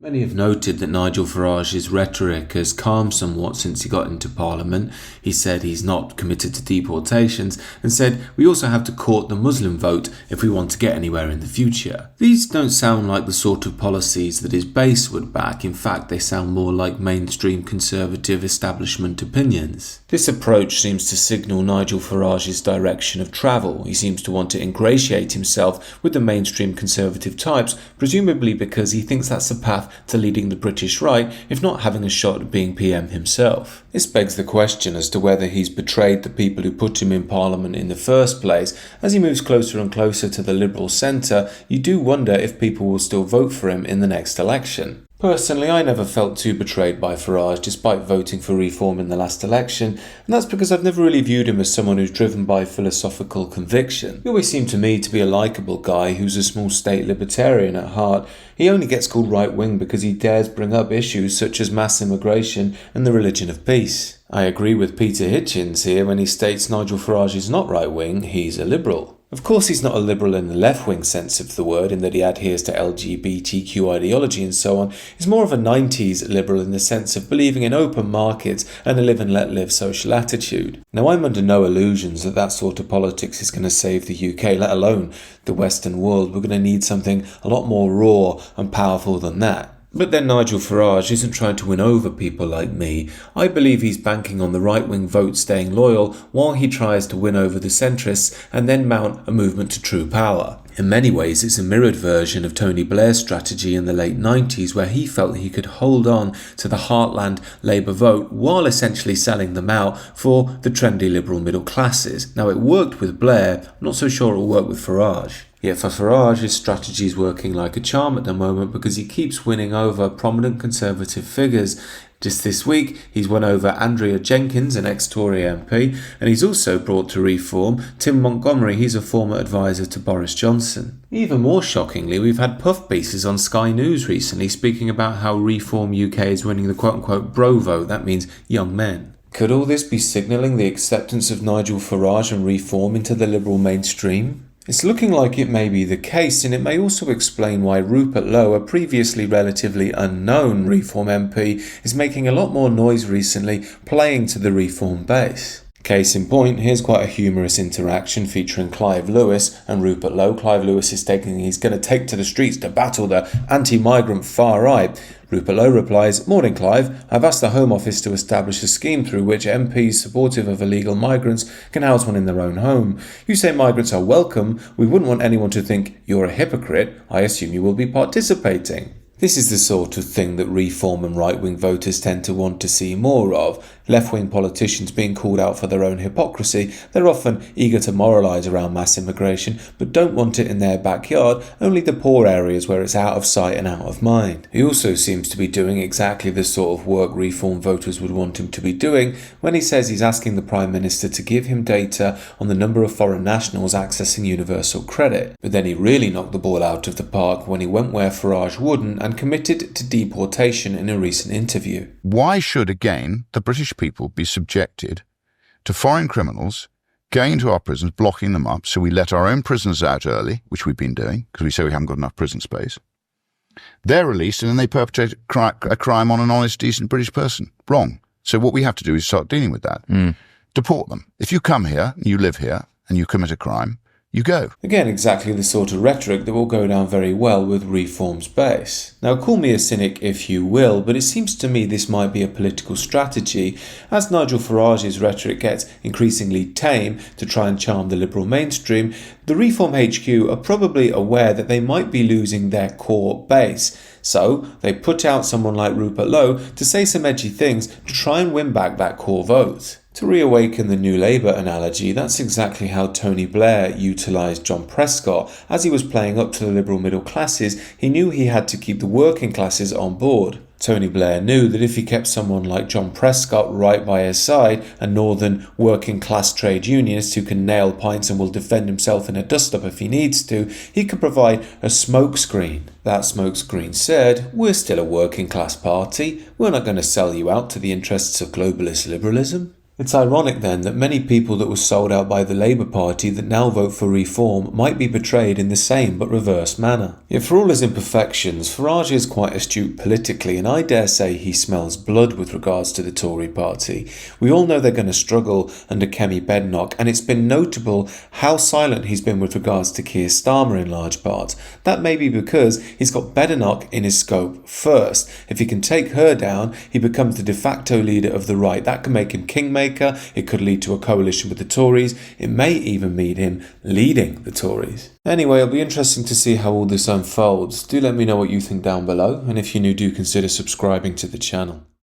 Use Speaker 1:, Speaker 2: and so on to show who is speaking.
Speaker 1: Many have noted that Nigel Farage's rhetoric has calmed somewhat since he got into Parliament. He said he's not committed to deportations and said we also have to court the Muslim vote if we want to get anywhere in the future. These don't sound like the sort of policies that his base would back. In fact, they sound more like mainstream conservative establishment opinions. This approach seems to signal Nigel Farage's direction of travel. He seems to want to ingratiate himself with the mainstream conservative types, presumably because he thinks that's the path to leading the British right, if not having a shot at being PM himself. This begs the question as to whether he's betrayed the people who put him in Parliament in the first place. As he moves closer and closer to the Liberal centre, you do wonder if people will still vote for him in the next election. Personally, I never felt too betrayed by Farage despite voting for Reform in the last election, and that's because I've never really viewed him as someone who's driven by philosophical conviction. He always seemed to me to be a likeable guy who's a small state libertarian at heart. He only gets called right-wing because he dares bring up issues such as mass immigration and the religion of peace. I agree with Peter Hitchens here when he states Nigel Farage is not right-wing, he's a liberal. Of course he's not a liberal in the left-wing sense of the word, in that he adheres to LGBTQ ideology and so on. He's more of a 90s liberal in the sense of believing in open markets and a live and let live social attitude. Now, I'm under no illusions that that sort of politics is going to save the UK, let alone the Western world. We're going to need something a lot more raw and powerful than that. But then Nigel Farage isn't trying to win over people like me. I believe he's banking on the right-wing vote staying loyal while he tries to win over the centrists and then mount a movement to true power. In many ways, it's a mirrored version of Tony Blair's strategy in the late 90s, where he felt he could hold on to the heartland Labour vote while essentially selling them out for the trendy liberal middle classes. Now, it worked with Blair. I'm not so sure it will work with Farage. Yet for Farage, his strategy is working like a charm at the moment because he keeps winning over prominent conservative figures. Just this week, he's won over Andrea Jenkins, an ex-Tory MP, and he's also brought to Reform Tim Montgomery. He's a former advisor to Boris Johnson. Even more shockingly, we've had puff pieces on Sky News recently speaking about how Reform UK is winning the quote-unquote bro vote. That means young men. Could all this be signalling the acceptance of Nigel Farage and Reform into the liberal mainstream? It's looking like it may be the case, and it may also explain why Rupert Lowe, a previously relatively unknown Reform MP, is making a lot more noise recently, playing to the Reform base. Case in point, here's quite a humorous interaction featuring Clive Lewis and Rupert Lowe. Clive Lewis is stating he's going to take to the streets to battle the anti-migrant far right. Rupert Lowe replies, "Morning Clive, I've asked the Home Office to establish a scheme through which MPs supportive of illegal migrants can house one in their own home. You say migrants are welcome, we wouldn't want anyone to think you're a hypocrite. I assume you will be participating." This is the sort of thing that Reform and right-wing voters tend to want to see more of. Left-wing politicians being called out for their own hypocrisy. They're often eager to moralise around mass immigration, but don't want it in their backyard, only the poor areas where it's out of sight and out of mind. He also seems to be doing exactly the sort of work Reform voters would want him to be doing when he says he's asking the Prime Minister to give him data on the number of foreign nationals accessing universal credit. But then he really knocked the ball out of the park when he went where Farage wouldn't and committed to deportation in a recent interview.
Speaker 2: Why should, again, the British people be subjected to foreign criminals going into our prisons, blocking them up, so we let our own prisoners out early, which we've been doing, because we say we haven't got enough prison space. They're released, and then they perpetrate a crime on an honest, decent British person. Wrong. So what we have to do is start dealing with that. Deport them. If you come here, you live here, and you commit a crime, you go.
Speaker 1: Again, exactly the sort of rhetoric that will go down very well with Reform's base. Now, call me a cynic if you will, but it seems to me this might be a political strategy. As Nigel Farage's rhetoric gets increasingly tame to try and charm the liberal mainstream, the Reform HQ are probably aware that they might be losing their core base. So, they put out someone like Rupert Lowe to say some edgy things to try and win back that core vote. To reawaken the New Labour analogy, that's exactly how Tony Blair utilised John Prescott. As he was playing up to the liberal middle classes, he knew he had to keep the working classes on board. Tony Blair knew that if he kept someone like John Prescott right by his side, a northern working class trade unionist who can nail pints and will defend himself in a dust-up if he needs to, he could provide a smokescreen. That smokescreen said, "We're still a working class party. We're not going to sell you out to the interests of globalist liberalism." It's ironic then that many people that were sold out by the Labour Party that now vote for reform might be betrayed in the same but reverse manner. Yet for all his imperfections, Farage is quite astute politically, and I dare say he smells blood with regards to the Tory party. We all know they're going to struggle under Kemi Badenoch, and it's been notable how silent he's been with regards to Keir Starmer in large part. That may be because he's got Badenoch in his scope first. If he can take her down, he becomes the de facto leader of the right. That can make him kingmaker. It could lead to a coalition with the Tories. It may even mean him leading the Tories. Anyway, it'll be interesting to see how all this unfolds. Do let me know what you think down below, and if you're new, do consider subscribing to the channel.